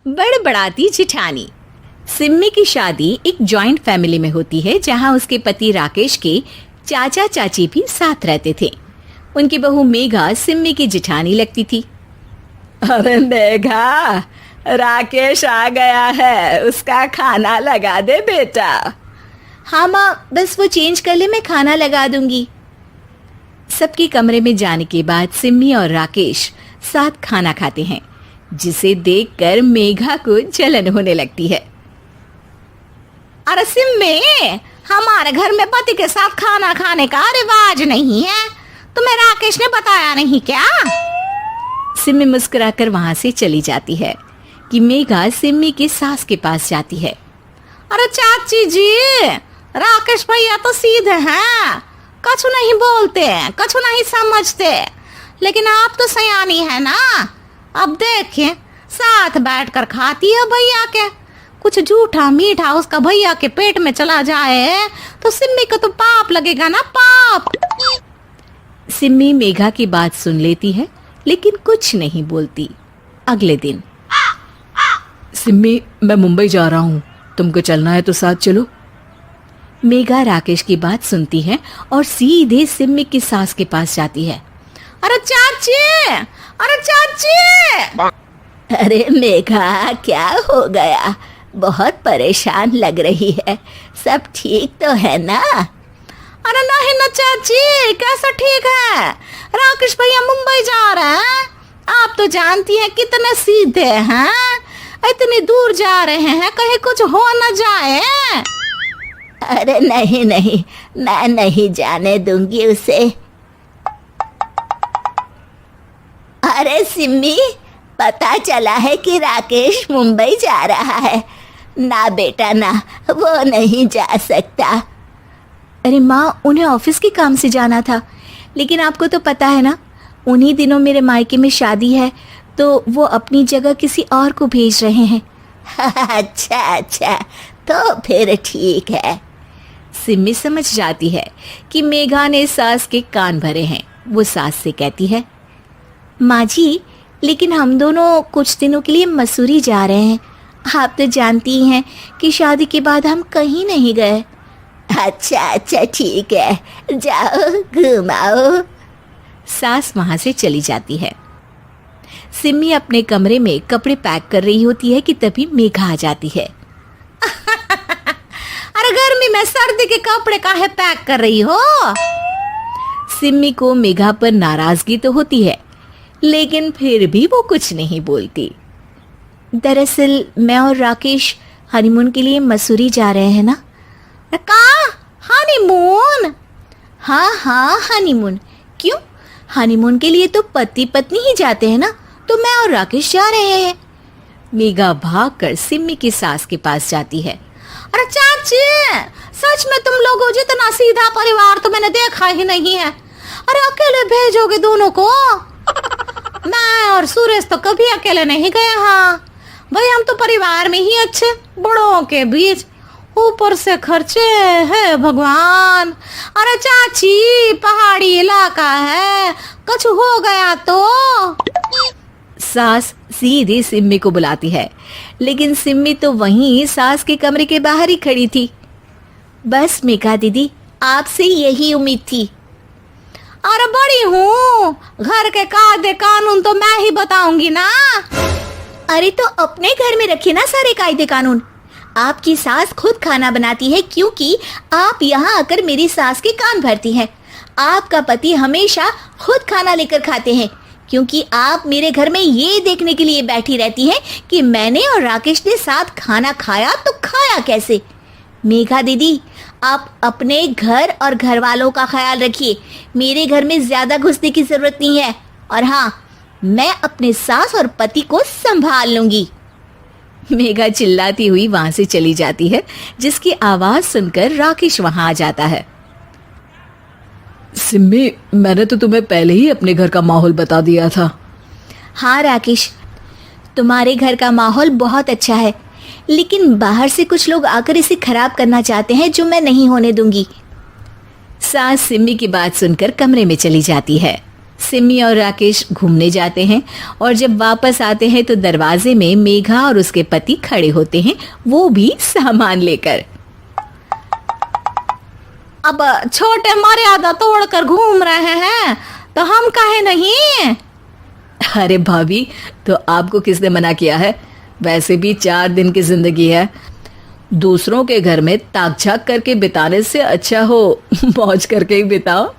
बड़बड़ाती जिठानी। सिम्मी की शादी एक जॉइंट फैमिली में होती है जहां उसके पति राकेश के चाचा चाची भी साथ रहते थे। उनकी बहू मेघा सिम्मी की जिठानी लगती थी। अरे मेघा, राकेश आ गया है, उसका खाना लगा दे बेटा। हाँ माँ, बस वो चेंज कर ले, मैं खाना लगा दूंगी। सबके कमरे में जाने के बाद सिम्मी और राकेश साथ खाना खाते हैं, जिसे देखकर मेघा को जलन होने लगती है। अरे सिम्मी, हमारे घर में पति के साथ खाना खाने का रिवाज नहीं है, तुम्हें राकेश ने बताया नहीं क्या? सिम्मी मुस्कुराकर वहां से चली जाती है कि मेघा सिम्मी की सास के पास जाती है। अरे चाची जी, राकेश भैया तो सीधे हैं, कछु नहीं बोलते, कछु नहीं समझते, लेकिन आप तो सयानी है ना। अब देखिए, साथ बैठकर खाती है भैया के, कुछ झूठा मीठा उसका भैया के पेट में चला जाए तो सिम्मी को तो पाप लगेगा ना, पाप। सिम्मी मेघा की बात सुन लेती है लेकिन कुछ नहीं बोलती। अगले दिन, सिम्मी, मैं मुंबई जा रहा हूँ, तुमको चलना है तो साथ चलो। मेघा राकेश की बात सुनती है और सीधे सिम्मी की सास के पास जाती है। अरे चाची, अरे चाची। अरे मेघा, क्या हो गया? बहुत परेशान लग रही है, सब ठीक तो है ना? अरे नहीं ना चाची, कैसा ठीक है? राकेश भैया मुंबई जा रहे हैं, आप तो जानती हैं कितने सीधे हैं, इतनी दूर जा रहे हैं, कहीं कुछ हो न जाए। अरे नहीं नहीं, मैं नहीं जाने दूंगी उसे। अरे सिम्मी, पता चला है कि राकेश मुंबई जा रहा है। ना बेटा ना, वो नहीं जा सकता। अरे माँ, उन्हें ऑफिस के काम से जाना था, लेकिन आपको तो पता है ना, उन्हीं दिनों मेरे मायके में शादी है, तो वो अपनी जगह किसी और को भेज रहे हैं। अच्छा अच्छा, तो फिर ठीक है। सिम्मी समझ जाती है कि मेघा ने सास के कान भरे हैं। वो सास से कहती है, माँ जी, लेकिन हम दोनों कुछ दिनों के लिए मसूरी जा रहे हैं। आप तो जानती हैं कि शादी के बाद हम कहीं नहीं गए। अच्छा अच्छा, ठीक है, जाओ घुमाओ। सास वहां से चली जाती है। सिम्मी अपने कमरे में कपड़े पैक कर रही होती है कि तभी मेघा आ जाती है। अरे गर्मी में सर्दी के कपड़े काहे पैक कर रही हो? सिम्मी को मेघा पर नाराजगी तो होती है, लेकिन फिर भी वो कुछ नहीं बोलती। दरअसल मैं और राकेश हनीमून के लिए मसूरी जा रहे हैं ना। का हनीमून? हाँ हाँ, हनीमून। क्यों? हनीमून के लिए तो पति पत्नी ही जाते हैं ना, तो मैं और राकेश जा रहे हैं। मेघा भागकर सिम्मी की सास के पास जाती है। अरे चाची, सच में तुम लोगों जितना सीधा परिवार तो मैंने देखा ही नहीं है। अरे अकेले भेजोगे दोनों को? मैं और सुरेश तो कभी अकेले नहीं गए। हाँ भाई, हम तो परिवार में ही अच्छे, बड़ों के बीच, ऊपर से खर्चे है भगवान। अरे चाची, पहाड़ी इलाका है, कुछ हो गया तो? सास सीधी सिम्मी को बुलाती है, लेकिन सिम्मी तो वहीं सास के कमरे के बाहर ही खड़ी थी। बस मेघा दीदी, आपसे यही उम्मीद थी। अरे बड़ी हूँ, घर के कायदे कानून तो मैं ही बताऊंगी ना। अरे तो अपने घर में रखिए ना सारे कायदे कानून। आपकी सास खुद खाना बनाती है, क्योंकि आप यहाँ आकर मेरी सास के कान भरती हैं। आपका पति हमेशा खुद खाना लेकर खाते हैं, क्योंकि आप मेरे घर में ये देखने के लिए बैठी रहती हैं कि मैंने और राकेश ने साथ खाना खाया तो खाया कैसे। मेघा दीदी, आप अपने घर और घर वालों का ख्याल रखिए। मेरे घर में ज्यादा घुसने की जरूरत नहीं है, और हाँ, मैं अपने सास और पति को संभाल लूंगी। मेघा चिल्लाती हुई वहां से चली जाती है, जिसकी आवाज सुनकर राकेश वहां आ जाता है। सिम्मी, मैंने तो तुम्हें पहले ही अपने घर का माहौल बता दिया था। हाँ राकेश, तुम्हारे घर का माहौल बहुत अच्छा है, लेकिन बाहर से कुछ लोग आकर इसे खराब करना चाहते हैं, जो मैं नहीं होने दूंगी। सास सिम्मी की बात सुनकर कमरे में चली जाती है। सिमी और राकेश घूमने जाते हैं और जब वापस आते हैं तो दरवाजे में मेघा और उसके पति खड़े होते हैं, वो भी सामान लेकर। अब छोटे मर्यादा तोड़कर घूम रहे हैं तो हम काहे नहीं। अरे भाभी, तो आपको किसने मना किया है? वैसे भी 4 दिन की जिंदगी है, दूसरों के घर में ताक झाक करके बिताने से अच्छा हो मौज करके ही बिताओ।